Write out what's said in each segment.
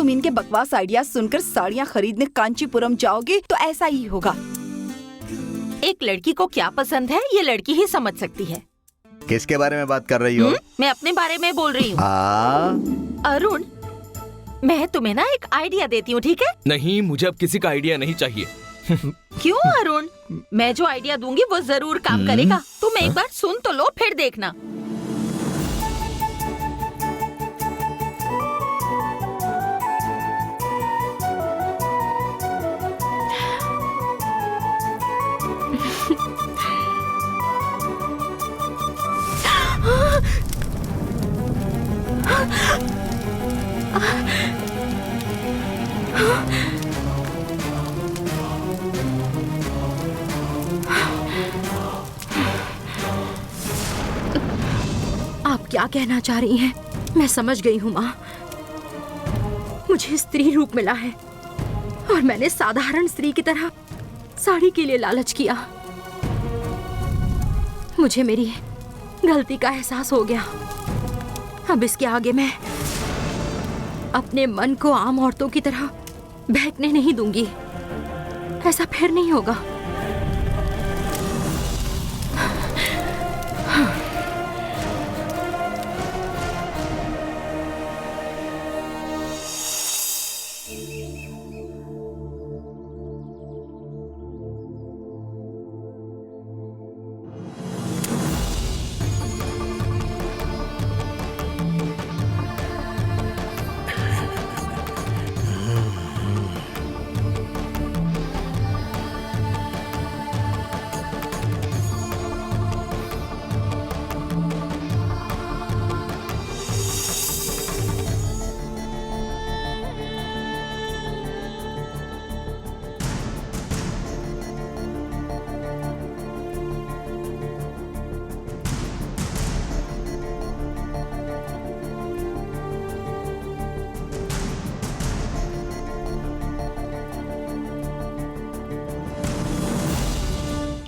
तुम इनके बकवास आइडिया सुनकर साड़ियाँ खरीदने कांचीपुरम जाओगे तो ऐसा ही होगा। एक लड़की को क्या पसंद है ये लड़की ही समझ सकती है। किसके बारे में बात कर रही हो? मैं अपने बारे में बोल रही हूँ। अरुण, मैं तुम्हें ना एक आइडिया देती हूँ, ठीक है? नहीं, मुझे अब किसी का आइडिया नहीं चाहिए। क्यों अरुण? मैं जो आइडिया दूंगी वो जरूर काम करेगा। तुम एक बार सुन तो लो, फिर देखना। आप क्या कहना चाह रही हैं? मैं समझ गई हूँ माँ। मुझे स्त्री रूप मिला है और मैंने साधारण स्त्री की तरह साड़ी के लिए लालच किया। मुझे मेरी गलती का एहसास हो गया। अब इसके आगे मैं अपने मन को आम औरतों की तरह बहकने नहीं दूंगी। ऐसा फिर नहीं होगा।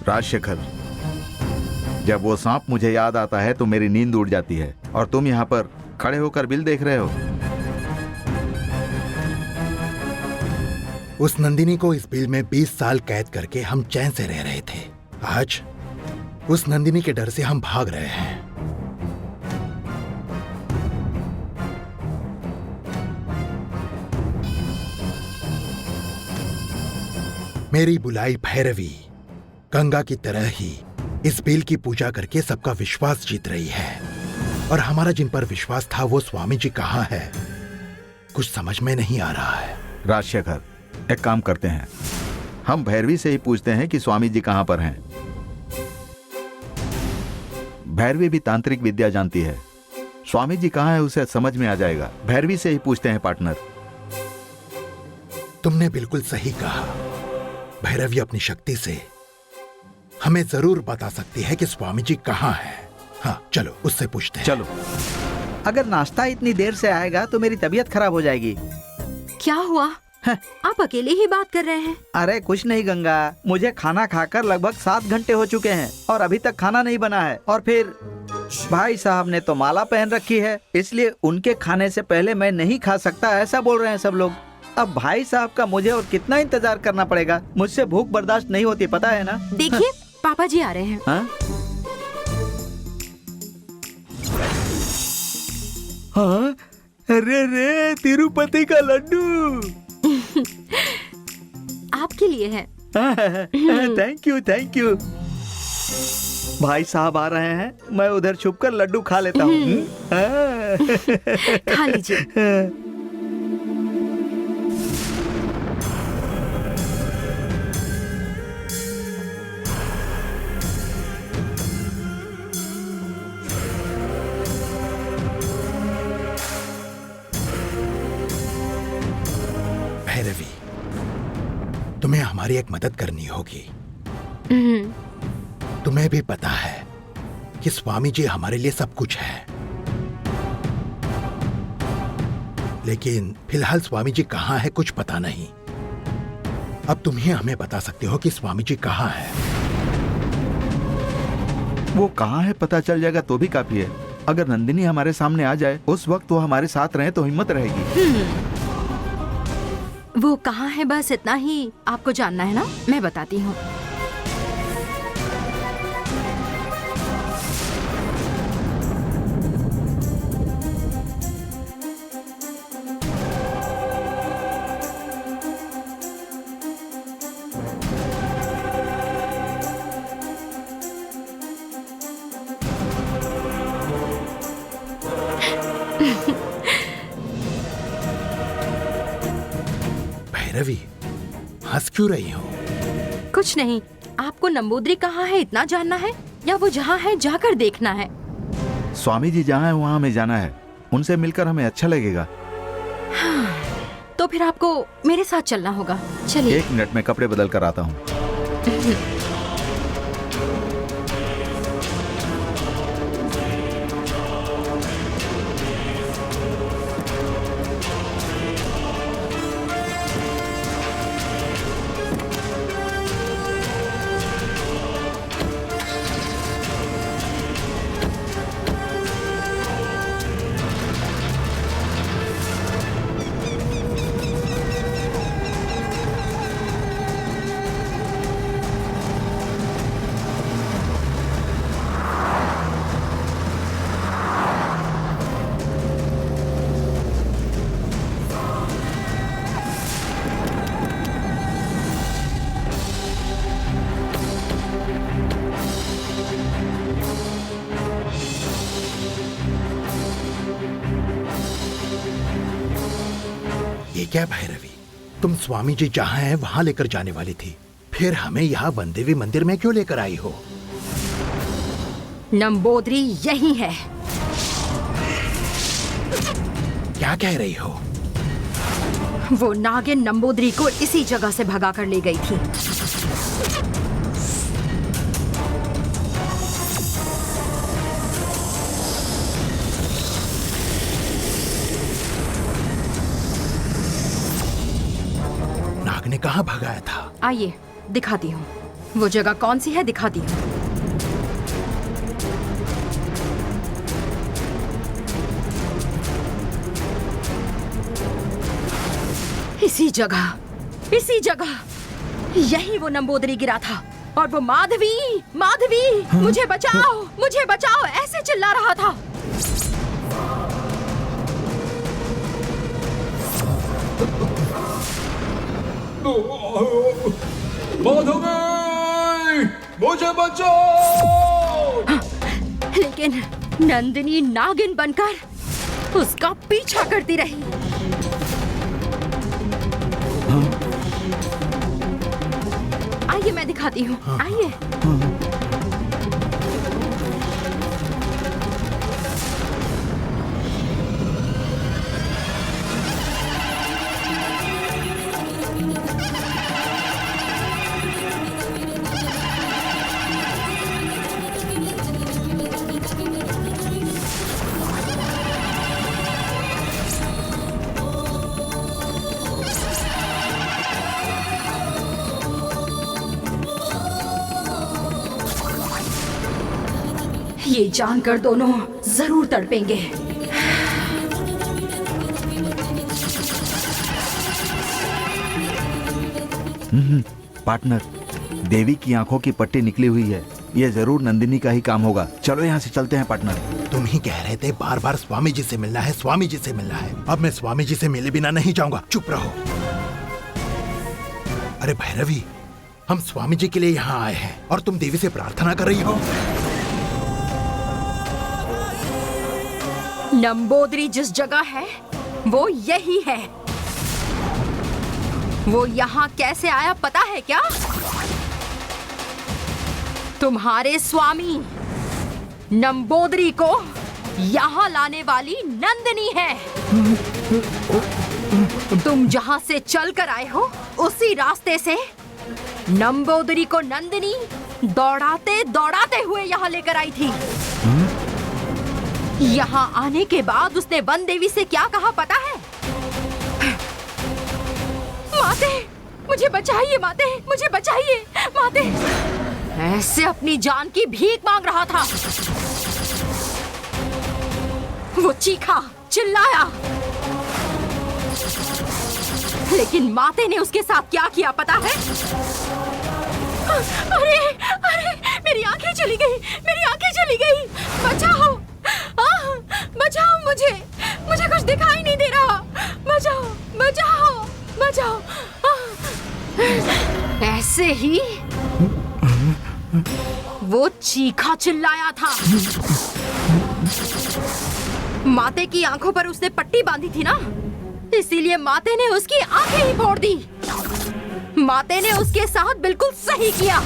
राजशेखर, जब वो सांप मुझे याद आता है तो मेरी नींद उड़ जाती है और तुम यहाँ पर खड़े होकर बिल देख रहे हो। उस नंदिनी को इस बिल में 20 साल कैद करके हम चैन से रह रहे थे। आज उस नंदिनी के डर से हम भाग रहे हैं। मेरी बुलाई भैरवी गंगा की तरह ही इस बेल की पूजा करके सबका विश्वास जीत रही है, और हमारा जिन पर विश्वास था वो स्वामी जी कहाँ है, कुछ समझ में नहीं आ रहा है। राजशेखर, एक काम करते हैं, हम भैरवी से ही पूछते हैं कि स्वामी जी कहाँ पर हैं। भैरवी भी तांत्रिक विद्या जानती है। स्वामी जी कहाँ है उसे समझ में आ जाएगा। भैरवी से ही पूछते हैं पार्टनर। तुमने बिल्कुल सही कहा। भैरवी अपनी शक्ति से हमें जरूर बता सकती है कि स्वामी जी कहाँ है। हाँ, चलो उससे पूछते हैं। चलो। अगर नाश्ता इतनी देर से आएगा तो मेरी तबीयत खराब हो जाएगी। क्या हुआ? आप अकेले ही बात कर रहे हैं? अरे कुछ नहीं गंगा, मुझे खाना खाकर लगभग 7 घंटे हो चुके हैं और अभी तक खाना नहीं बना है। और फिर भाई साहब ने तो माला पहन रखी है, इसलिए उनके खाने से पहले मैं नहीं खा सकता, ऐसा बोल रहे हैं सब लोग। अब भाई साहब का मुझे और कितना इंतजार करना पड़ेगा? मुझसे भूख बर्दाश्त नहीं होती, पता है ना? देखिए, पापा जी आ रहे हैं। हाँ? हाँ? अरे रे, तिरुपति का लड्डू आपके लिए है। Thank you, thank you. भाई साहब आ रहे हैं, मैं उधर छुपकर लड्डू खा लेता हूँ। खा लीजिए। भैरवी, तुम्हें हमारी एक मदद करनी होगी। तुम्हें भी पता है कि स्वामी जी हमारे लिए सब कुछ है, लेकिन फिलहाल स्वामी जी कहाँ है कुछ पता नहीं। अब तुम ही हमें बता सकते हो कि स्वामी जी कहाँ है। वो कहाँ है पता चल जाएगा तो भी काफी है। अगर नंदिनी हमारे सामने आ जाए, उस वक्त वो हमारे साथ रहे तो हिम्मत रहेगी। वो कहाँ है, बस इतना ही आपको जानना है ना? मैं बताती हूँ। भैरवी, हंस क्यों रही हो? कुछ नहीं, आपको नंबूदरी कहाँ है इतना जानना है, या वो जहाँ है जाकर देखना है? स्वामी जी जहाँ है वहाँ हमें जाना है, उनसे मिलकर हमें अच्छा लगेगा। तो फिर आपको मेरे साथ चलना होगा। चलिए। 1 मिनट में कपड़े बदल कर आता हूँ। ये क्या भैरवी, तुम स्वामी जी जहाँ हैं वहाँ लेकर जाने वाली थी, फिर हमें यहाँ वनदेवी मंदिर में क्यों लेकर आई हो? नंबूदरी यही है। क्या कह रही हो? वो नागिन नंबूदरी को इसी जगह से भगा कर ले गई थी। नाग ने कहाँ भगाया था? आइए दिखाती हूँ, वो जगह कौन सी है दिखाती हूँ। इसी जगह यही वो नंबूदरी गिरा था, और वो माधवी माधवी मुझे बचाओ ऐसे चिल्ला रहा था। माधवी, मुझे बचाओ! लेकिन नंदिनी नागिन बनकर उसका पीछा करती रही। आइए मैं दिखाती हूँ, आइए। ये जानकर दोनों जरूर तड़पेंगे। पार्टनर, देवी की आंखों की पट्टी निकली हुई है, ये जरूर नंदिनी का ही काम होगा। चलो यहाँ से चलते हैं पार्टनर। तुम ही कह रहे थे बार बार स्वामी जी से मिलना है, स्वामी जी से मिलना है। अब मैं स्वामी जी से मिले बिना नहीं जाऊंगा। चुप रहो। अरे भैरवी, हम स्वामी जी के लिए यहाँ आए हैं और तुम देवी से प्रार्थना कर रही हो। नंबूदरी जिस जगह है वो यही है। वो यहाँ कैसे आया पता है क्या? तुम्हारे स्वामी नंबूदरी को यहाँ लाने वाली नंदिनी है। तुम जहाँ से चल कर आए हो उसी रास्ते से नंबूदरी को नंदिनी दौड़ाते दौड़ाते हुए यहाँ लेकर आई थी। यहाँ आने के बाद उसने वन देवी से क्या कहा पता है? माते, मुझे बचाइए माते, मुझे बचाइए माते। ऐसे अपनी जान की भीख मांग रहा था। वो चीखा, चिल्लाया, लेकिन माते ने उसके साथ क्या किया पता है? अरे अरे मेरी आंखें चली गई, मेरी आंखें चली गई। बचाओ, बचाओ मुझे, मुझे कुछ दिखाई नहीं दे रहा। बचाओ बचाओ बचाओ। ऐसे ही वो चीखा चिल्लाया था। माते की आंखों पर उसने पट्टी बांधी थी ना, इसीलिए माते ने उसकी आंखें ही फोड़ दी। माते ने उसके साथ बिल्कुल सही किया।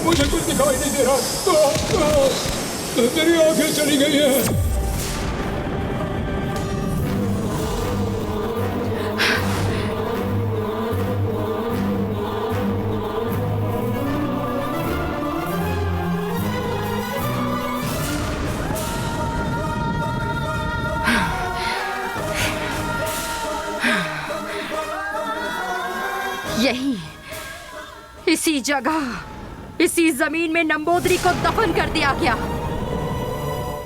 मुझे कुछ दिखाई नहीं दे रहा। मेरी आंखें चली गई हैं। यही इसी जगह, इसी जमीन में नंबोदरी को दफन कर दिया गया।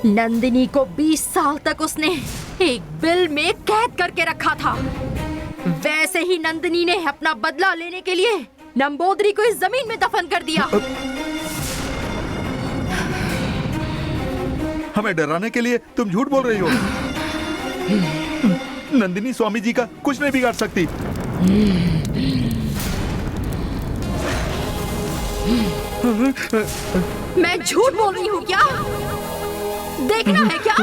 नंदिनी को 20 साल तक उसने एक बिल में कैद करके रखा था। वैसे ही नंदिनी ने अपना बदला लेने के लिए नंबोदरी को इस जमीन में दफन कर दिया। हमें डराने के लिए तुम झूठ बोल रही हो। नंदिनी स्वामी जी का कुछ नहीं बिगाड़ सकती। मैं झूठ बोल रही हूँ क्या? देखना है क्या?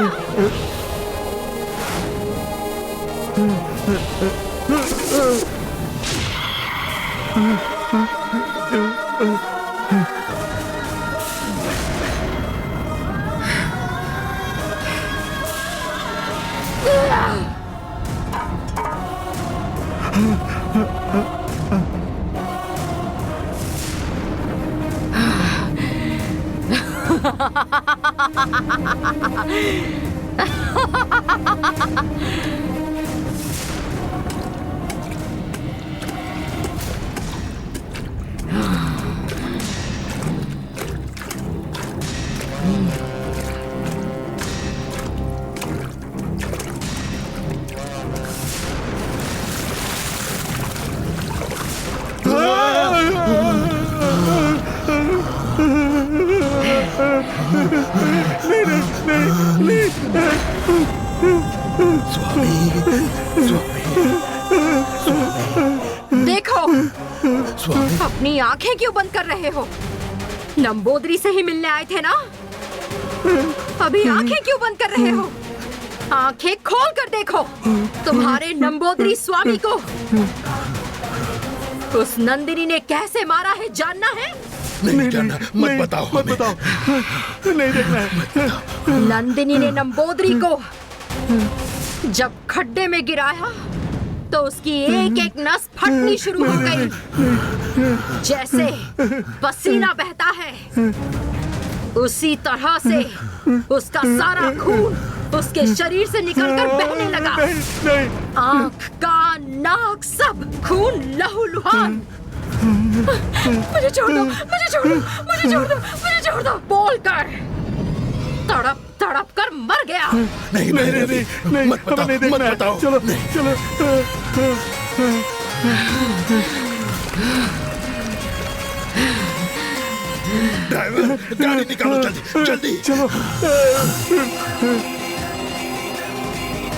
देखो, अपनी आंखें क्यों बंद कर रहे हो? नंबोदरी से ही मिलने आए थे ना? अभी आंखें क्यों बंद कर रहे हो? आंखें खोल कर देखो। तुम्हारे नंबोदरी स्वामी को उस नंदिनी ने कैसे मारा है जानना है? नहीं जानना, मत बताओ, मत बताओ। नहीं देखना है। नंदिनी ने नंबोदरी को जब खड्डे में गिराया तो उसकी एक एक नस फटनी शुरू हो गई। जैसे पसीना बहता है उसी तरह से उसका सारा खून उसके शरीर से निकलकर बहने लगा। आंख, कान, नाक सब खून लहूलुहान। मुझे छोड़ दो, मुझे छोड़ दो, मुझे छोड़ दो, मुझे छोड़ दो। बोलकर तड़प तड़प कर मर गया। नहीं नहीं, मत बताओ, मत बताओ। चलो चलो। ड्राइवर, गाड़ी निकालो जल्दी जल्दी। चलो।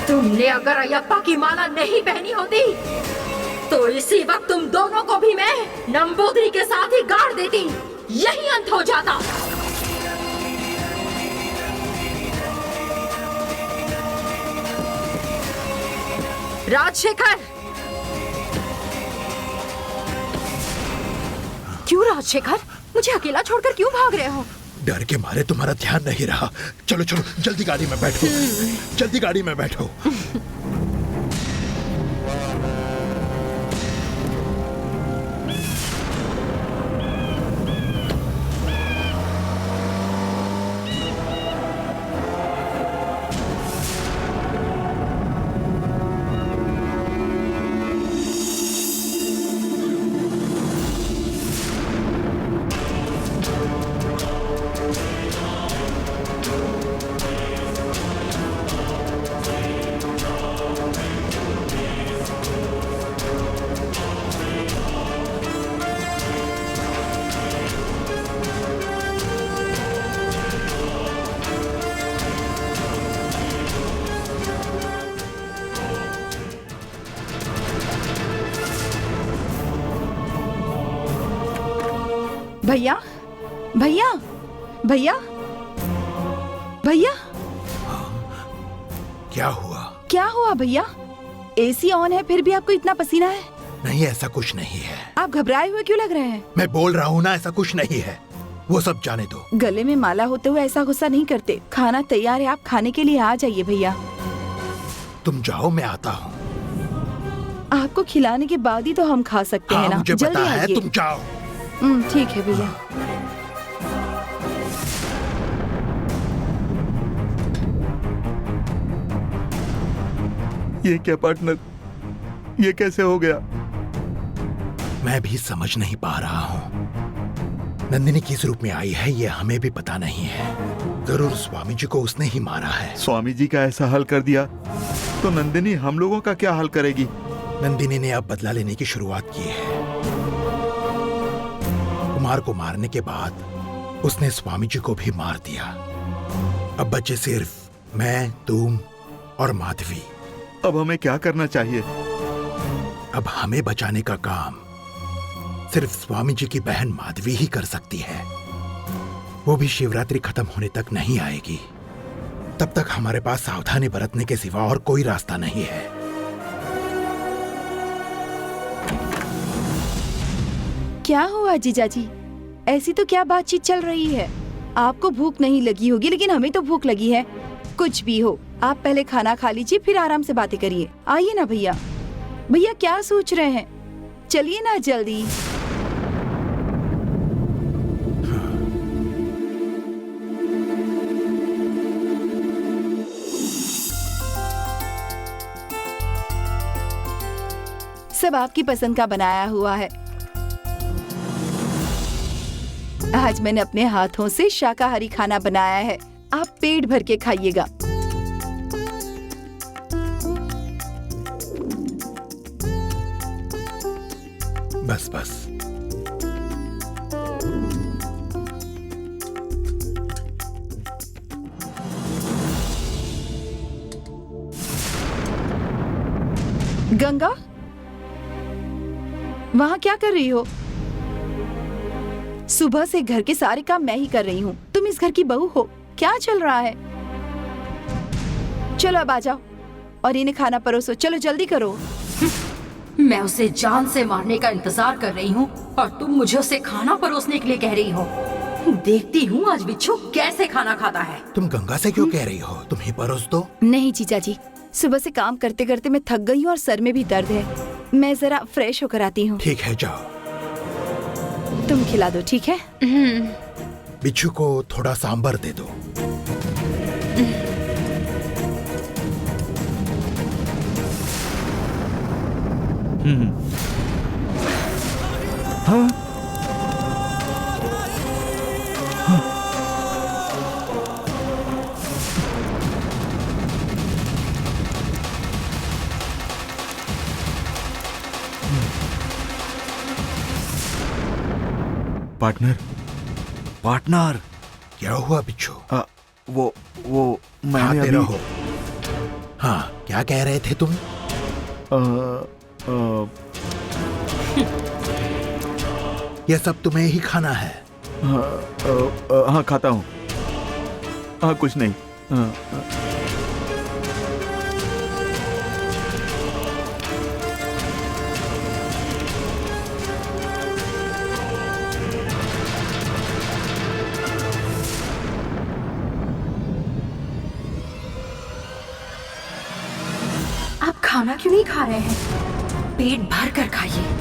तुमने अगर अयप्पा की माला नहीं पहनी होती तो इसी वक्त तुम दोनों को भी मैं नंबोदरी के साथ ही गाड़ देती। यही अंत हो जाता। राजशेखर! क्यों राजशेखर? मुझे अकेला छोड़कर क्यों भाग रहे हो? डर के मारे तुम्हारा ध्यान नहीं रहा। चलो चलो जल्दी गाड़ी में बैठो, जल्दी गाड़ी में बैठो। भैया भैया भैया भैया क्या हुआ? क्या हुआ भैया? एसी ऑन है फिर भी आपको इतना पसीना है? नहीं, ऐसा कुछ नहीं है। आप घबराए हुए क्यों लग रहे हैं? मैं बोल रहा हूँ ना, ऐसा कुछ नहीं है। वो सब जाने दो। गले में माला होते हुए ऐसा गुस्सा नहीं करते। खाना तैयार है, आप खाने के लिए आ जाइए भैया। तुम जाओ, मैं आता हूँ। आपको खिलाने के बाद ही तो हम खा सकते हैं हाँ, ना। मुझे जल्दी पता है, आइए। तुम जाओ। ठीक है भैया। ये क्या पार्टनर, ये कैसे हो गया? मैं भी समझ नहीं पा रहा हूँ। नंदिनी किस रूप में आई है ये हमें भी पता नहीं है। जरूर स्वामी जी को उसने ही मारा है। स्वामी जी का ऐसा हाल कर दिया तो नंदिनी हम लोगों का क्या हाल करेगी? नंदिनी ने अब बदला लेने की शुरुआत की है। कुमार को मारने के बाद उसने स्वामी जी को भी मार दिया। अब बचे सिर्फ मैं, तुम और माधवी। अब हमें क्या करना चाहिए? अब हमें बचाने का काम सिर्फ स्वामी जी की बहन माधवी ही कर सकती है। वो भी शिवरात्रि खत्म होने तक नहीं आएगी। तब तक हमारे पास सावधानी बरतने के सिवा और कोई रास्ता नहीं है। क्या हुआ जीजाजी? ऐसी तो क्या बातचीत चल रही है? आपको भूख नहीं लगी होगी लेकिन हमें तो भूख लगी है। कुछ भी हो, आप पहले खाना खा लीजिए फिर आराम से बातें करिए। आइए ना भैया। भैया क्या सोच रहे हैं? चलिए ना जल्दी। सब आपकी पसंद का बनाया हुआ है। आज मैंने अपने हाथों से शाकाहारी खाना बनाया है। आप पेट भर के खाइएगा। बस बस। गंगा, वहाँ क्या कर रही हो? सुबह से घर के सारे काम मैं ही कर रही हूँ। तुम इस घर की बहू हो। क्या चल रहा है? चलो अब आ जाओ और इन्हें खाना परोसो। चलो जल्दी करो। मैं उसे जान से मारने का इंतजार कर रही हूँ और तुम मुझे उसे खाना परोसने के लिए कह रही हो। देखती हूँ आज बिच्छू कैसे खाना खाता है। तुम गंगा से क्यों कह रही हो? तुम ही परोस दो। नहीं जीजा जी, सुबह से काम करते करते मैं थक गई हूँ और सर में भी दर्द है। मैं जरा फ्रेश होकर आती हूँ। ठीक है, जाओ। तुम खिला दो, ठीक है? बिच्छू को थोड़ा सांबर दे दो। हाँ? Partner, partner. क्या हुआ बिच्छू? वो मैंने खाते अभी रहो। हाँ, क्या कह रहे थे तुम? यह सब तुम्हें ही खाना है। हाँ खाता हूँ। हाँ कुछ नहीं। आप खाना क्यों नहीं खा रहे हैं? पेट भर कर खाइए।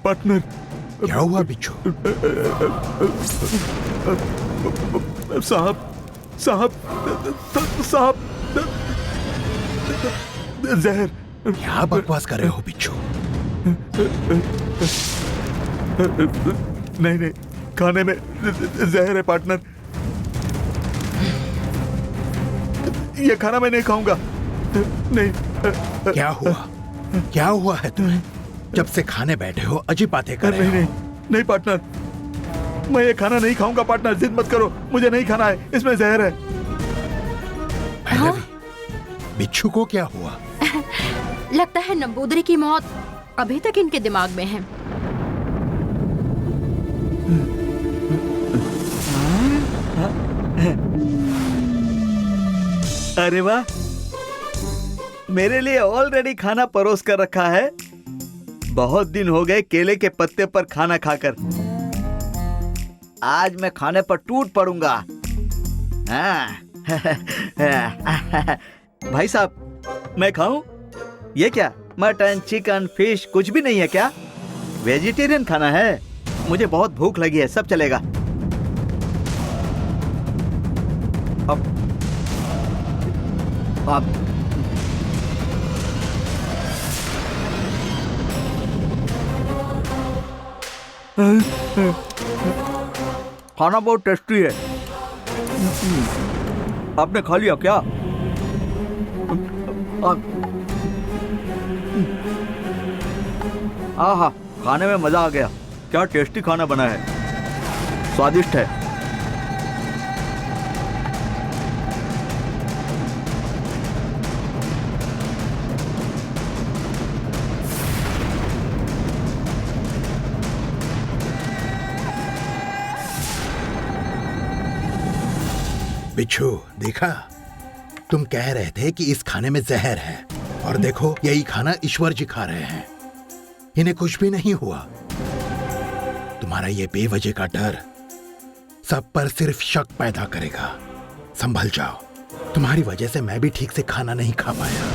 पार्टनर, क्या हुआ बिच्छू? साहब साहब साहब, जहर। क्या बकवास कर रहे हो बिच्छू? नहीं नहीं, खाने में जहर है पार्टनर। ये खाना मैं नहीं खाऊंगा। नहीं। क्या हुआ? क्या हुआ है तुम्हें? जब से खाने बैठे हो अजीब बातें कर रहे नहीं हो। नहीं नहीं पार्टनर, मैं ये खाना नहीं खाऊंगा पार्टनर, जिद मत करो, मुझे नहीं खाना है, इसमें जहर है। भैरवी, बिच्छू को क्या हुआ? लगता है नंबूदरी की मौत अभी तक इनके दिमाग में है। अरे वाह, मेरे लिए ऑलरेडी खाना परोस कर रखा है। बहुत दिन हो गए केले के पत्ते पर खाना खाकर। आज मैं खाने पर टूट पड़ूंगा। भाई साहब, मैं खाऊं? ये क्या, मटन चिकन फिश कुछ भी नहीं है क्या? वेजिटेरियन खाना है। मुझे बहुत भूख लगी है, सब चलेगा। अब खाना बहुत टेस्टी है। आपने खा लिया क्या? आहा, खाने में मजा आ गया। क्या टेस्टी खाना बना है, स्वादिष्ट है। बिच्छू, देखा? तुम कह रहे थे कि इस खाने में जहर है, और देखो यही खाना ईश्वर जी खा रहे हैं। इन्हें कुछ भी नहीं हुआ। तुम्हारा ये बेवजह का डर सब पर सिर्फ शक पैदा करेगा। संभल जाओ, तुम्हारी वजह से मैं भी ठीक से खाना नहीं खा पाया।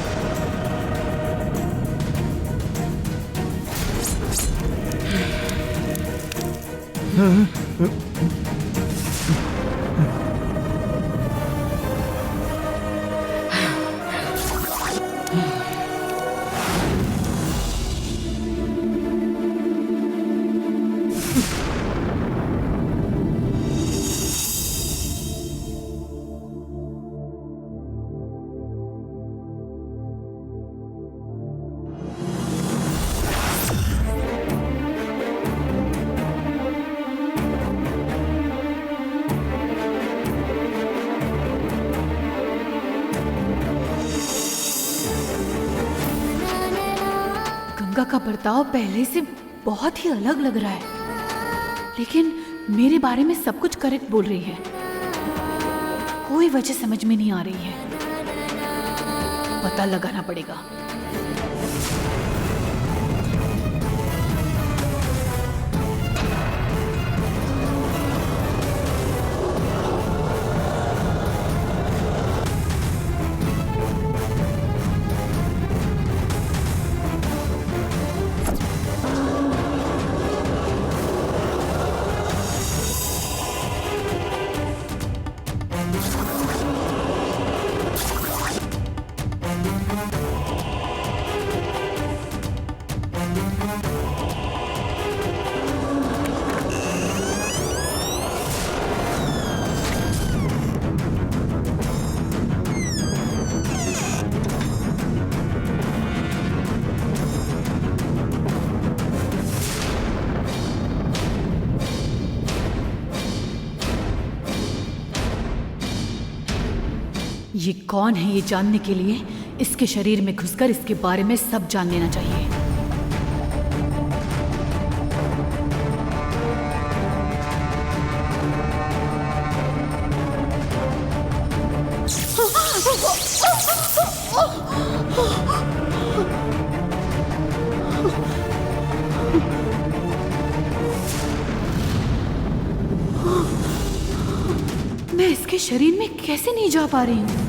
गंगा का बर्ताव पहले से बहुत ही अलग लग रहा है, लेकिन मेरे बारे में सब कुछ करेक्ट बोल रही है। कोई वजह समझ में नहीं आ रही है, पता लगाना पड़ेगा। ये कौन है, ये जानने के लिए इसके शरीर में घुसकर इसके बारे में सब जान लेना चाहिए। मैं इसके शरीर में कैसे नहीं जा पा रही हूँ?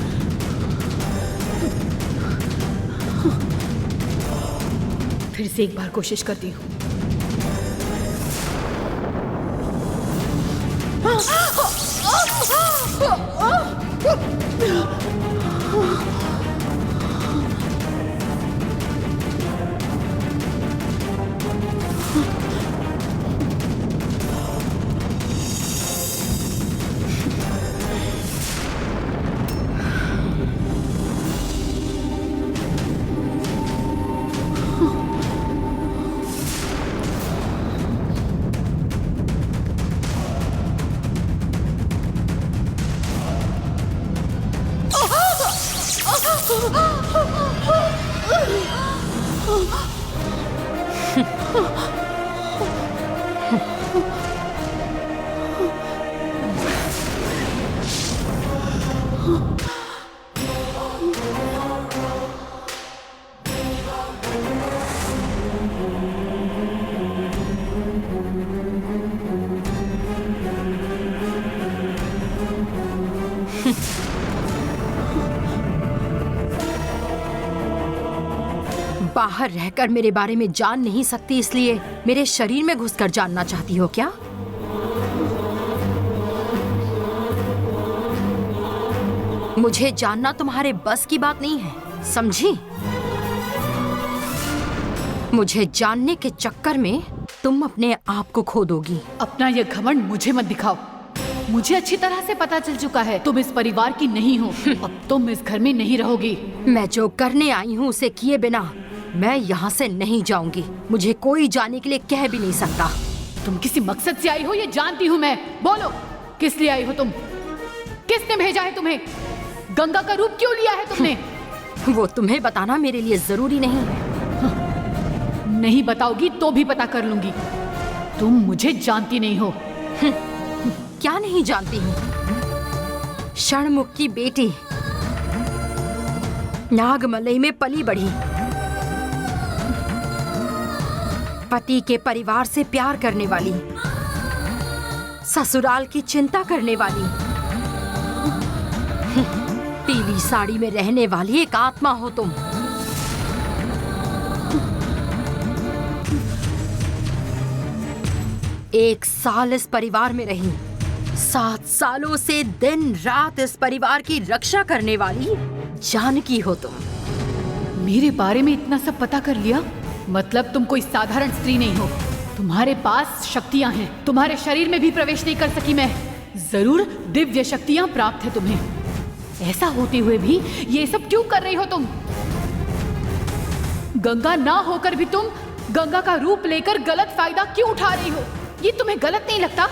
फिर से एक बार कोशिश करती हूँ। बाहर रहकर मेरे बारे में जान नहीं सकती, इसलिए मेरे शरीर में घुसकर जानना चाहती हो क्या? मुझे जानना तुम्हारे बस की बात नहीं है, समझी? मुझे जानने के चक्कर में तुम अपने आप को खो दोगी। अपना ये घमंड मुझे मत दिखाओ। मुझे अच्छी तरह से पता चल चुका है तुम इस परिवार की नहीं हो। अब तुम इस घर में नहीं रहोगी। मैं जो करने आई हूँ उसे किए बिना मैं यहाँ से नहीं जाऊंगी। मुझे कोई जाने के लिए कह भी नहीं सकता। तुम किसी मकसद से आई हो ये जानती हूँ मैं। बोलो किस लिए आई हो तुम? किसने भेजा है तुम्हें? गंगा का रूप क्यों लिया है तुमने? वो तुम्हें बताना मेरे लिए जरूरी नहीं है। नहीं बताओगी तो भी पता कर लूंगी। तुम मुझे जानती नहीं हो। क्या नहीं जानती हूँ? षणमुख की बेटी, नागमलई में पली बढ़ी, पति के परिवार से प्यार करने वाली, ससुराल की चिंता करने वाली, पीली साड़ी में रहने वाली एक आत्मा हो तुम। एक साल इस परिवार में रही, 7 सालों से दिन रात इस परिवार की रक्षा करने वाली जानकी हो तुम। मेरे बारे में इतना सब पता कर लिया? मतलब तुम कोई साधारण स्त्री नहीं हो। तुम्हारे पास शक्तियां हैं। तुम्हारे शरीर में भी प्रवेश नहीं कर सकी मैं। जरूर दिव्य शक्तियां प्राप्त है तुम्हें। ऐसा होते हुए भी ये सब क्यों कर रही हो तुम? गंगा ना होकर भी तुम गंगा का रूप लेकर गलत फायदा क्यों उठा रही हो? ये तुम्हें गलत नहीं लगता?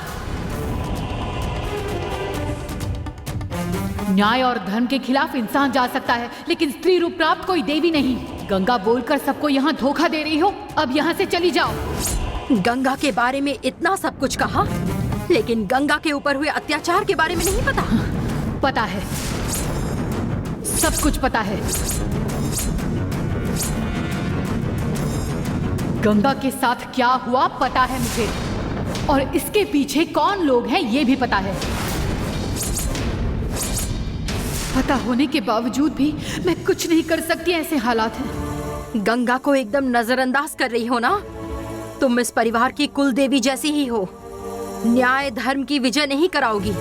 न्याय और धर्म के खिलाफ इंसान जा सकता है, लेकिन स्त्री रूप प्राप्त कोई देवी नहीं। गंगा बोलकर सबको यहाँ धोखा दे रही हो। अब यहाँ से चली जाओ। गंगा के बारे में इतना सब कुछ कहा, लेकिन गंगा के ऊपर हुए अत्याचार के बारे में नहीं पता। पता है, सब कुछ पता है। गंगा के साथ क्या हुआ पता है मुझे, और इसके पीछे कौन लोग हैं ये भी पता है। पता होने के बावजूद भी मैं कुछ नहीं कर सकती, ऐसे हालात हैं। गंगा को एकदम नजरअंदाज कर रही हो ना? तुम इस परिवार की कुल देवी जैसी ही हो। न्याय धर्म की विजय नहीं कराओगी।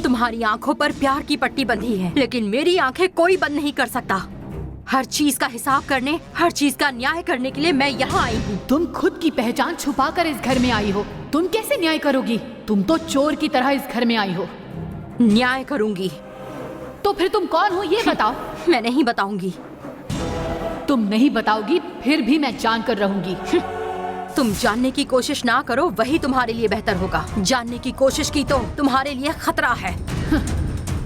तुम्हारी आंखों पर प्यार की पट्टी बंधी है, लेकिन मेरी आंखें कोई बंद नहीं कर सकता। हर चीज का हिसाब करने, हर चीज का न्याय करने के लिए मैं यहाँ आई हूँ। तुम खुद की पहचान छुपाकर इस घर में आई हो। तुम कैसे न्याय करोगी? तुम तो चोर की तरह इस घर में आई हो। न्याय करूंगी। तो फिर तुम कौन हो ये बताओ। मैं नहीं बताऊंगी। तुम नहीं बताओगी फिर भी मैं जान कर रहूंगी। तुम जानने की कोशिश ना करो, वही तुम्हारे लिए बेहतर होगा। जानने की कोशिश की तो तुम्हारे लिए खतरा है।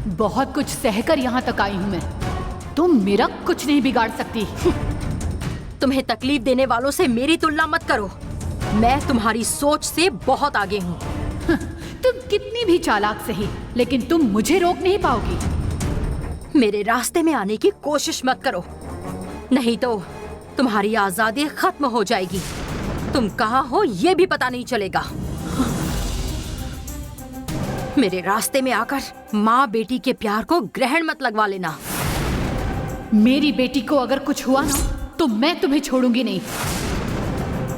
बहुत कुछ सहकर यहाँ तक आई हूँ मैं। तुम मेरा कुछ नहीं बिगाड़ सकती। तुम्हें तकलीफ देने वालों से मेरी तुलना मत करो। मैं तुम्हारी सोच से बहुत आगे हूँ। तुम कितनी भी चालाक सही, लेकिन तुम मुझे रोक नहीं पाओगी। मेरे रास्ते में आने की कोशिश मत करो, नहीं तो तुम्हारी आजादी खत्म हो जाएगी। तुम कहाँ हो ये भी पता नहीं चलेगा। मेरे रास्ते में आकर माँ बेटी के प्यार को ग्रहण मत लगवा लेना। मेरी बेटी को अगर कुछ हुआ ना तो मैं तुम्हें छोड़ूंगी नहीं।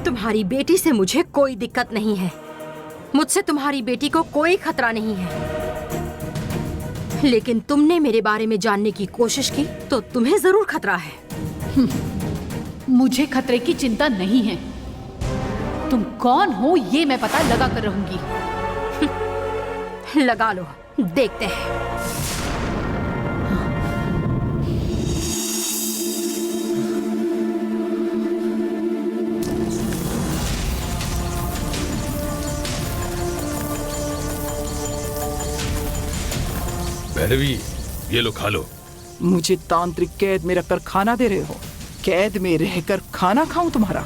तुम्हारी बेटी से मुझे कोई दिक्कत नहीं है। मुझसे तुम्हारी बेटी को कोई खतरा नहीं है। लेकिन तुमने मेरे बारे में जानने की कोशिश की तो तुम्हें जरूर खतरा है। मुझे खतरे की चिंता नहीं है। तुम कौन हो ये मैं पता लगा कर रहूंगी। लगा लो, देखते हैं। भैरवी, ये लो खा लो। मुझे तांत्रिक कैद में रखकर खाना दे रहे हो? कैद में रहकर खाना खाऊं तुम्हारा?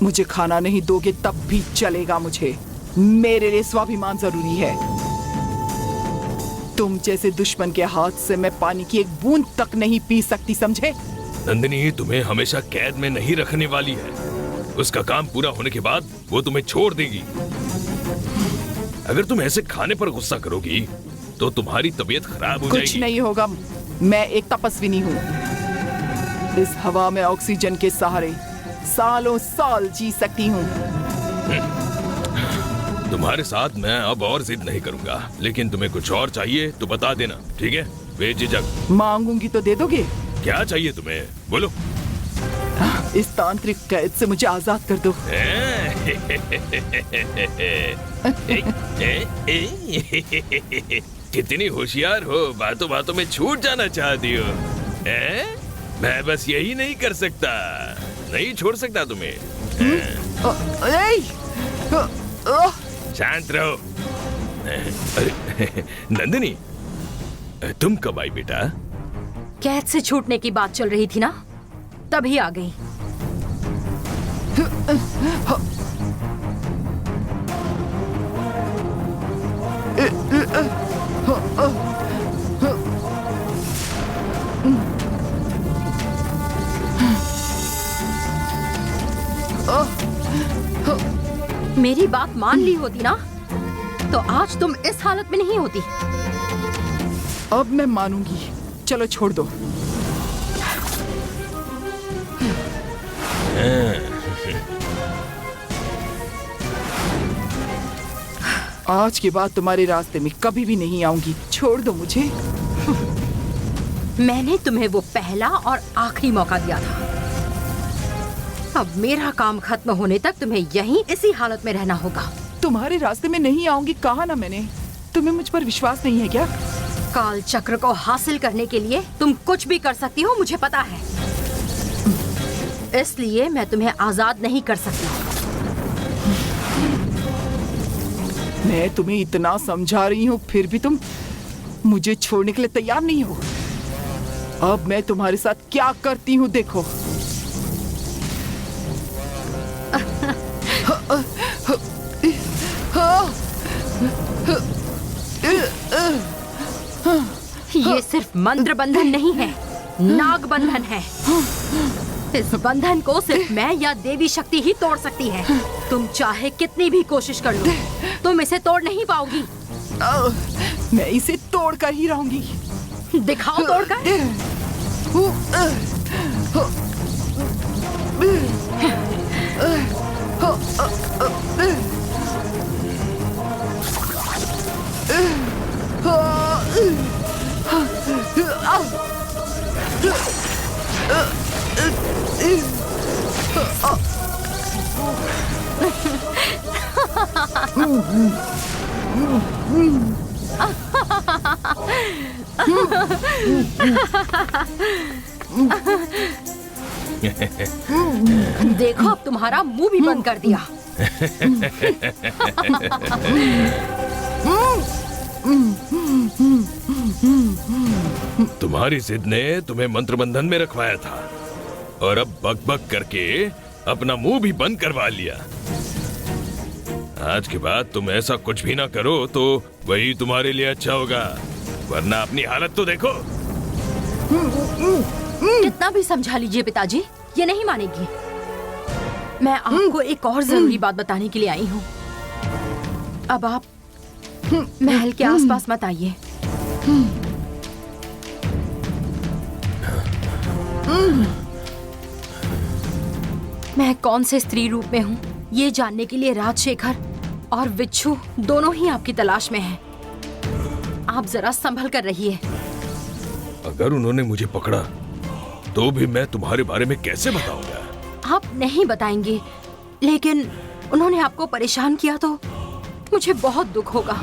मुझे खाना नहीं दोगे तब भी चलेगा। मुझे मेरे लिए स्वाभिमान जरूरी है। तुम जैसे दुश्मन के हाथ से मैं पानी की एक बूंद तक नहीं पी सकती, समझे? नंदिनी तुम्हें हमेशा कैद में नहीं रखने वाली है। उसका काम पूरा होने के बाद वो तुम्हें छोड़ देगी। अगर तुम ऐसे खाने पर गुस्सा करोगी तो तुम्हारी तबीयत खराब हो जाएगी। कुछ नहीं होगा। मैं एक तपस्विनी हूँ। इस हवा में ऑक्सीजन के सहारे सालों साल जी सकती हूँ। तुम्हारे साथ मैं अब और जिद नहीं करूंगा, लेकिन तुम्हें कुछ और चाहिए तो बता देना, ठीक है? बेझिझक। मांगूंगी तो दे दोगे? क्या चाहिए तुम्हें, बोलो। इस तांत्रिक कैद से मुझे आजाद कर दो। कितनी होशियार हो, बातों बातों में छूट जाना चाहती हो। मैं बस यही नहीं कर सकता, नहीं छोड़ सकता तुम्हें। शांत रहो। अरे नंदिनी, तुम कब आई बेटा? कैद से छूटने की बात चल रही थी ना, तभी आ गई। मेरी बात मान ली होती ना तो आज तुम इस हालत में नहीं होती। अब मैं मानूंगी। चलो छोड़ दो। आज के बाद तुम्हारे रास्ते में कभी भी नहीं आऊंगी। छोड़ दो मुझे। मैंने तुम्हें वो पहला और आखिरी मौका दिया था। अब मेरा काम खत्म होने तक तुम्हें यहीं इसी हालत में रहना होगा। तुम्हारे रास्ते में नहीं आऊंगी कहा ना मैंने। तुम्हें मुझ पर विश्वास नहीं है क्या? काल चक्र को हासिल करने के लिए तुम कुछ भी कर सकती हो, मुझे पता है। इसलिए मैं तुम्हें आजाद नहीं कर सकती। मैं तुम्हें इतना समझा रही हूँ, फिर भी तुम मुझे छोड़ने के लिए तैयार नहीं हो। अब मैं तुम्हारे साथ क्या करती हूँ देखो। ये सिर्फ मंत्र बंधन नहीं है, नाग बंधन है। इस बंधन को सिर्फ मैं या देवी शक्ति ही तोड़ सकती है। तुम चाहे कितनी भी कोशिश कर लो, तुम इसे तोड़ नहीं पाओगी। मैं इसे तोड़ कर ही रहूंगी। दिखाओ तोड़कर। देखो, अब तुम्हारा मुंह भी बंद कर दिया। तुम्हारी जिद ने तुम्हें मंत्र बंधन में रखवाया था और अब बक-बक करके अपना मुंह भी बंद करवा लिया। आज के बाद तुम ऐसा कुछ भी ना करो तो वही तुम्हारे लिए अच्छा होगा, वरना अपनी हालत तो देखो। कितना भी समझा लीजिए पिताजी, ये नहीं मानेगी। मैं आपको एक और जरूरी बात बताने के लिए आई हूँ। अब आप महल के आसपास मत आइए। मैं कौन से स्त्री रूप में हूँ ये जानने के लिए राजशेखर और विच्छू दोनों ही आपकी तलाश में हैं। आप जरा संभल कर रहिए। अगर उन्होंने मुझे पकड़ा तो भी मैं तुम्हारे बारे में कैसे बताऊंगा? आप नहीं बताएंगे, लेकिन उन्होंने आपको परेशान किया तो मुझे बहुत दुख होगा।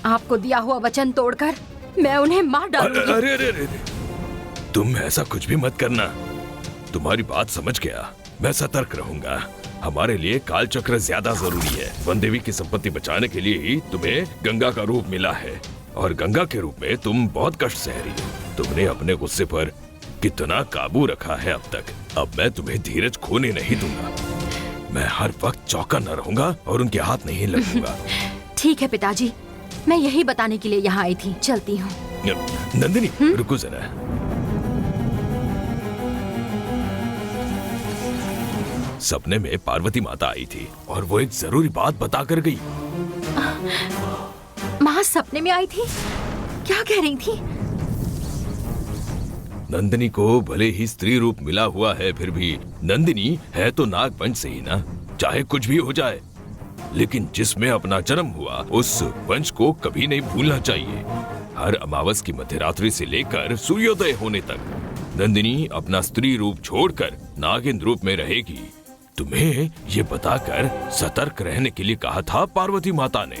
आपको दिया हुआ वचन तोड़कर मैं उन्हें मार डालूंगी। अरे अरे अरे अरे, तुम ऐसा कुछ भी मत करना। तुम्हारी बात समझ गया, मैं सतर्क रहूंगा। हमारे लिए काल चक्र ज्यादा जरूरी है। वन देवी की संपत्ति बचाने के लिए ही तुम्हें गंगा का रूप मिला है, और गंगा के रूप में तुम बहुत कष्ट सह रही हो। तुमने अपने गुस्से पर कितना काबू रखा है अब तक। अब मैं तुम्हें धीरज खोने नहीं दूंगा। मैं हर वक्त चौकन्ना रहूंगा और उनके हाथ नहीं लगूंगा। ठीक है पिताजी, मैं यही बताने के लिए यहाँ आई थी। चलती हूँ। नंदिनी रुको जरा। सपने में पार्वती माता आई थी और वो एक जरूरी बात बता कर गई। माँ सपने में आई थी? क्या कह रही थी? नंदिनी को भले ही स्त्री रूप मिला हुआ है, फिर भी नंदिनी है तो नागवंश से ही ना। चाहे कुछ भी हो जाए, लेकिन जिसमें अपना जन्म हुआ उस वंश को कभी नहीं भूलना चाहिए। हर अमावस की मध्यरात्रि से लेकर सूर्योदय होने तक नंदिनी अपना स्त्री रूप छोड़कर नागिन रूप में रहेगी। तुम्हें ये बताकर सतर्क रहने के लिए कहा था पार्वती माता ने।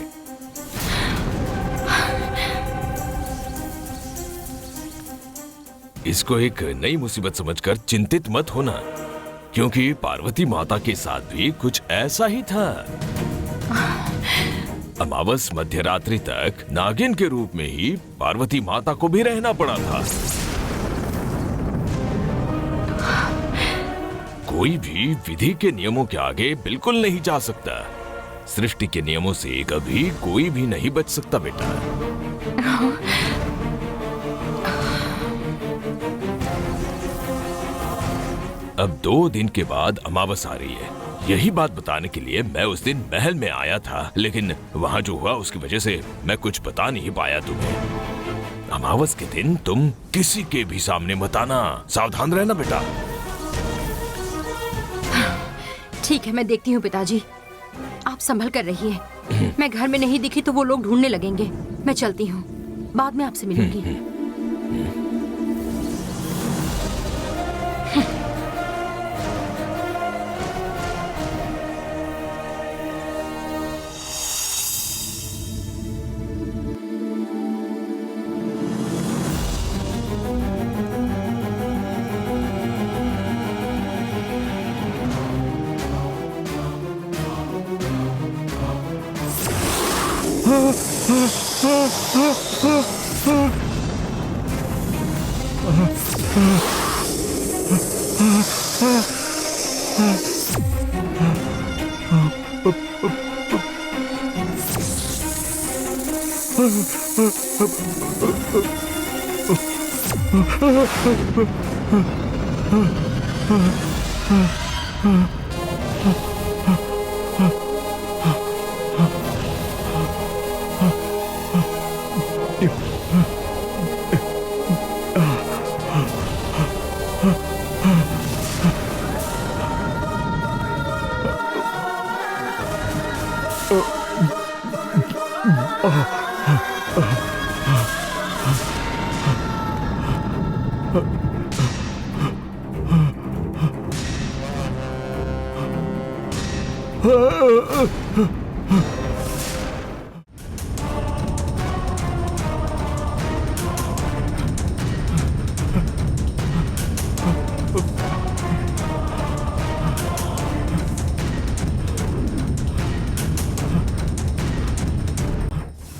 इसको एक नई मुसीबत समझकर चिंतित मत होना, क्योंकि पार्वती माता के साथ भी कुछ ऐसा ही था। अमावस मध्यरात्रि तक नागिन के रूप में ही पार्वती माता को भी रहना पड़ा था। कोई भी विधि के नियमों के आगे बिल्कुल नहीं जा सकता। सृष्टि के नियमों से कभी कोई भी नहीं बच सकता बेटा। अब 2 दिन के बाद अमावस आ रही है। यही बात बताने के लिए मैं उस दिन महल में आया था, लेकिन वहां जो हुआ उसकी वजह से मैं कुछ बता नहीं पाया तुम्हें। अमावस के दिन तुम किसी के भी सामने मत आना। सावधान रहना बेटा। ठीक है, मैं देखती हूँ पिताजी। आप संभल कर रहिए। मैं घर में नहीं दिखी तो वो लोग ढूंढने लगेंगे। मैं चलती हूँ, बाद में आपसे मिलूंगी।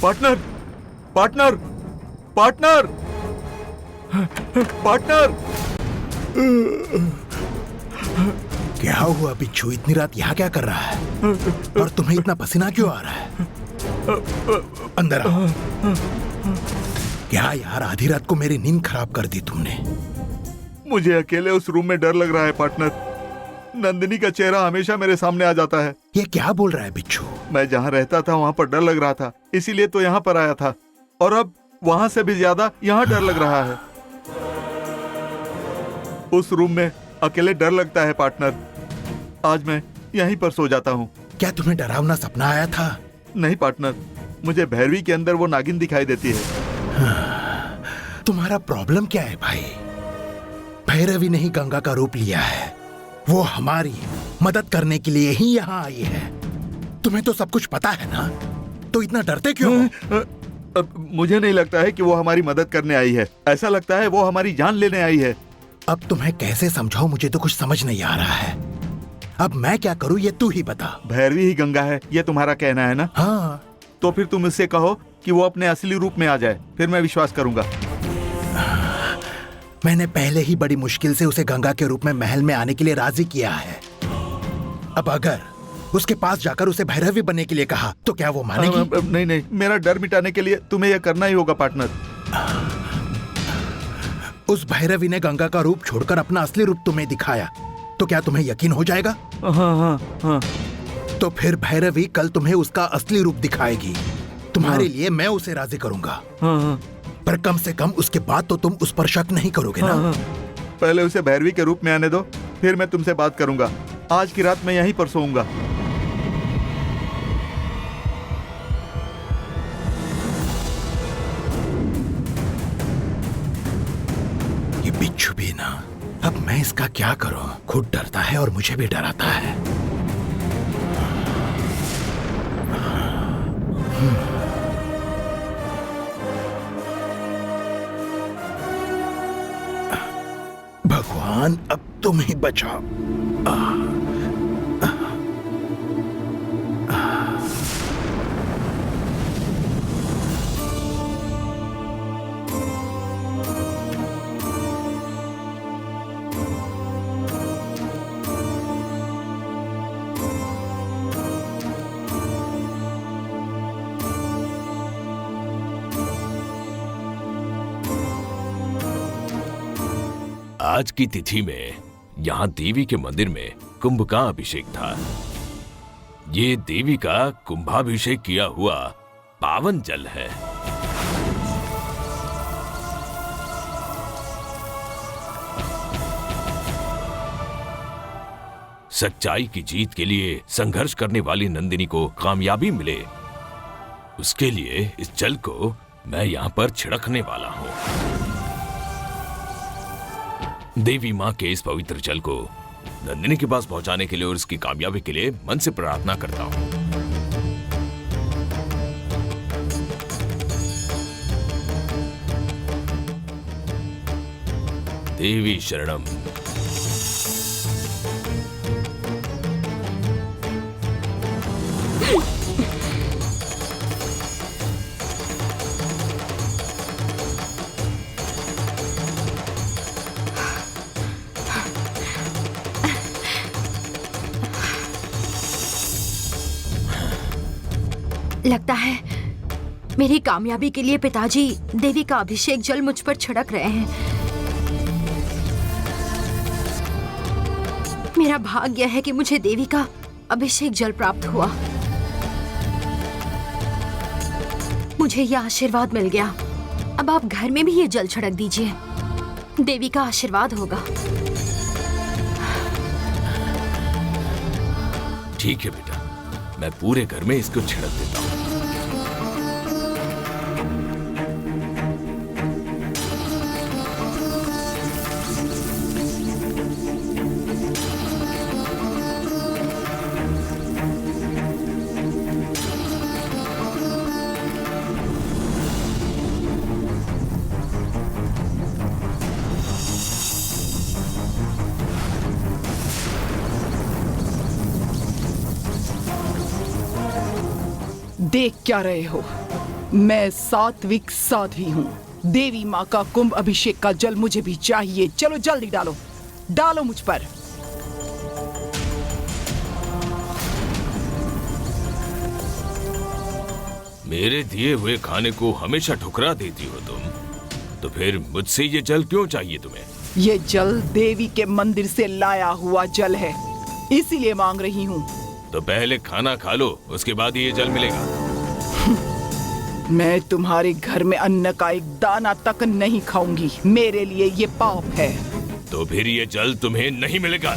Partner, partner, partner, partner. क्या हुआ बिच्छू? इतनी रात यहाँ क्या कर रहा है? और तुम्हें इतना पसीना क्यों आ रहा है? अंदर आओ। क्या यार, आधी रात को मेरी नींद खराब कर दी तुमने। मुझे अकेले उस रूम में डर लग रहा है पार्टनर। नंदिनी का चेहरा हमेशा मेरे सामने आ जाता है। ये क्या बोल रहा है बिच्छू? मैं जहाँ रहता था वहाँ पर डर लग रहा था, इसीलिए तो यहाँ पर आया था, और अब वहाँ से भी ज्यादा यहाँ डर लग रहा है। उस रूम में अकेले डर लगता है पार्टनर। आज मैं यहीं पर सो जाता हूँ। क्या तुम्हें डरावना सपना आया था? नहीं पार्टनर, मुझे भैरवी के अंदर वो नागिन दिखाई देती है। तुम्हारा प्रॉब्लम क्या है भाई? भैरवी ने ही गंगा का रूप लिया है। वो हमारी मदद करने के लिए ही यहाँ आई है। तुम्हें तो सब कुछ पता है ना, तो इतना डरते क्यों हो? मुझे नहीं लगता है कि वो हमारी मदद करने आई है। ऐसा लगता है वो हमारी जान लेने आई है। अब तुम्हें कैसे समझाऊं, मुझे तो कुछ समझ नहीं आ रहा है। अब मैं क्या करूं ये तू ही बता। भैरवी ही गंगा है, ये तुम्हारा कहना है ना? हाँ। तो फिर तुम इससे कहो कि वो अपने असली रूप में आ जाए, फिर मैं विश्वास करूंगा। मैंने पहले ही बड़ी मुश्किल से उसे गंगा के रूप में महल में आने के लिए राजी किया है। अब अगर उसके पास जाकर उसे भैरवी बनने के लिए कहा तो क्या वो मानेगी? नहीं नहीं, मेरा डर मिटाने के लिए तुम्हें यह करना ही होगा पार्टनर। उस भैरवी ने गंगा का रूप छोड़कर अपना असली रूप तुम्हें दिखाया, तो क्या तुम्हें यकीन हो जाएगा? हाँ। तो फिर भैरवी कल तुम्हें उसका असली रूप दिखाएगी। तुम्हारे लिए मैं उसे राजी करूंगा। हाँ। पर कम से कम उसके बाद तो तुम उस पर शक नहीं करोगे ना? हाँ। पहले उसे भैरवी के रूप में आने दो, फिर मैं तुमसे बात करूंगा। आज की रात मैं यहीं पर सोऊंगा। ये बिच्छू भी ना, अब मैं इसका क्या करूं? खुद डरता है और मुझे भी डराता है। भगवान, अब तुम ही बचाओ। आज की तिथि में यहाँ देवी के मंदिर में कुंभ का अभिषेक था। ये देवी का कुंभाभिषेक किया हुआ पावन जल है। सच्चाई की जीत के लिए संघर्ष करने वाली नंदिनी को कामयाबी मिले, उसके लिए इस जल को मैं यहाँ पर छिड़कने वाला हूँ। देवी माँ के इस पवित्र जल को नंदिनी के पास पहुंचाने के लिए और उसकी कामयाबी के लिए मन से प्रार्थना करता हूं। देवी शरणम। लगता है मेरी कामयाबी के लिए पिताजी देवी का अभिषेक जल मुझ पर छिड़क रहे हैं। मेरा भाग्य है कि मुझे देवी का अभिषेक जल प्राप्त हुआ। मुझे यह आशीर्वाद मिल गया। अब आप घर में भी ये जल छिड़क दीजिए, देवी का आशीर्वाद होगा। ठीक है बेटा, मैं पूरे घर में इसको छिड़क देता हूँ। देख क्या रहे हो? मैं सात्विक साध्वी हूँ। देवी माँ का कुंभ अभिषेक का जल मुझे भी चाहिए। चलो जल्दी डालो, डालो मुझ पर। मेरे दिए हुए खाने को हमेशा ठुकरा देती हो तुम, तो फिर मुझसे ये जल क्यों चाहिए तुम्हें? ये जल देवी के मंदिर से लाया हुआ जल है, इसीलिए मांग रही हूँ। तो पहले खाना खा लो, उसके बाद ये जल मिलेगा। मैं तुम्हारे घर में अन्न का एक दाना तक नहीं खाऊंगी। मेरे लिए ये पाप है। तो फिर ये जल तुम्हें नहीं मिलेगा।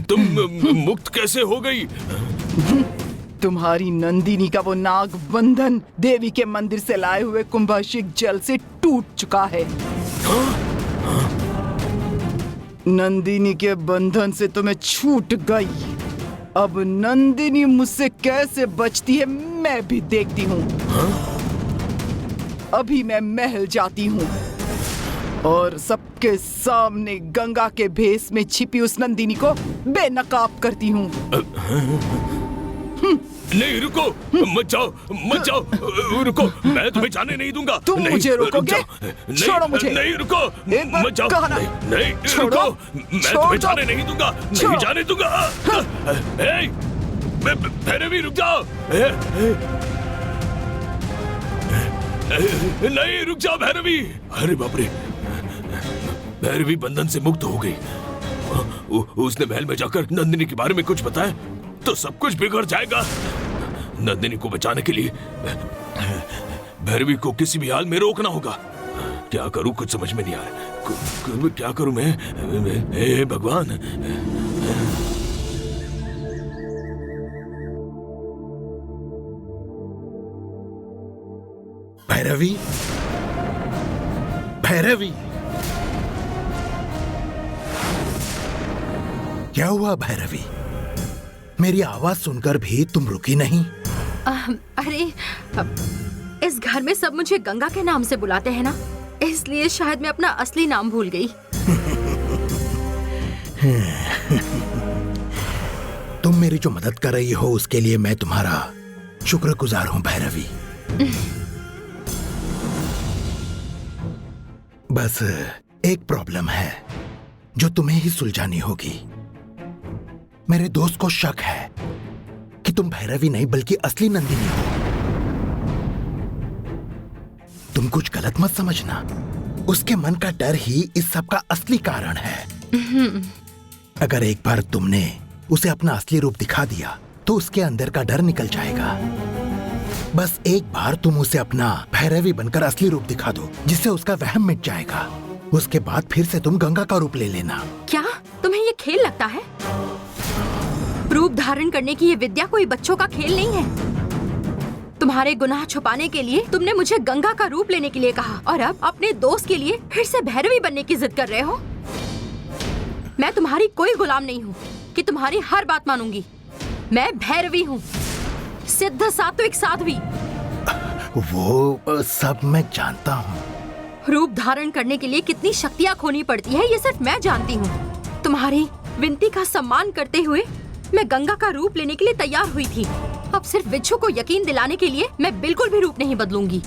तुम मुक्त कैसे हो गई? तुम्हारी नंदिनी का वो नाग बंधन देवी के मंदिर से लाए हुए कुंभाषिक जल से टूट चुका है। नंदिनी के बंधन से तुम्हें छूट गई। अब नंदिनी मुझसे कैसे बचती है मैं भी देखती हूँ। अभी मैं महल जाती हूँ और सबके सामने गंगा के भेष में छिपी उस नंदिनी को बेनकाब करती हूँ। नहीं, रुको, मत जाओ, रुको, मैं तुम्हें जाने नहीं दूंगा। तुम नहीं, मुझे रोकोगे? छोड़ो मुझे। नहीं, रुको, मत जाओ। नहीं, रुको, मैं तुम्हें जाने नहीं दूंगा, नहीं जाने दूंगा। भैरवी, रुक जाओ। नहीं, रुक जाओ भैरवी। अरे बाप रे, भैरवी बंधन से मुक्त हो गई। उसने महल में जाकर नंदिनी के बारे में कुछ बताया तो सब कुछ बिगड़ जाएगा। नंदिनी को बचाने के लिए भैरवी को किसी भी हाल में रोकना होगा। क्या करूं, कुछ समझ में नहीं आ रहा। क्या करूं मैं? हे भगवान। भैरवी, भैरवी, क्या हुआ भैरवी? मेरी आवाज सुनकर भी तुम रुकी नहीं? अरे, इस घर में सब मुझे गंगा के नाम से बुलाते हैं ना, इसलिए शायद मैं अपना असली नाम भूल गई। तुम मेरी जो मदद कर रही हो उसके लिए मैं तुम्हारा शुक्रगुजार हूं भैरवी। बस एक प्रॉब्लम है जो तुम्हें ही सुलझानी होगी। मेरे दोस्त को शक है कि तुम भैरवी नहीं बल्कि असली नंदिनी हो। तुम कुछ गलत मत समझना। उसके मन का डर ही इस सब का असली कारण है। अगर एक बार तुमने उसे अपना असली रूप दिखा दिया तो उसके अंदर का डर निकल जाएगा। बस एक बार तुम उसे अपना भैरवी बनकर असली रूप दिखा दो, जिससे उसका वहम मिट जाएगा। उसके बाद फिर से तुम गंगा का रूप ले लेना। क्या तुम्हें ये खेल लगता है? रूप धारण करने की ये विद्या कोई बच्चों का खेल नहीं है। तुम्हारे गुनाह छुपाने के लिए तुमने मुझे गंगा का रूप लेने के लिए कहा और अब अपने दोस्त के लिए फिर से भैरवी बनने की जिद कर रहे हो। मैं तुम्हारी कोई गुलाम नहीं हूँ कि तुम्हारी हर बात मानूंगी। मैं भैरवी हूँ, सिद्ध सात्विक साध्वी। वो सब मैं जानता हूँ। रूप धारण करने के लिए कितनी शक्तियाँ खोनी पड़ती है ये सिर्फ मैं जानती हूँ। तुम्हारी विनती का सम्मान करते हुए मैं गंगा का रूप लेने के लिए तैयार हुई थी। अब सिर्फ विच्छू को यकीन दिलाने के लिए मैं बिल्कुल भी रूप नहीं बदलूंगी।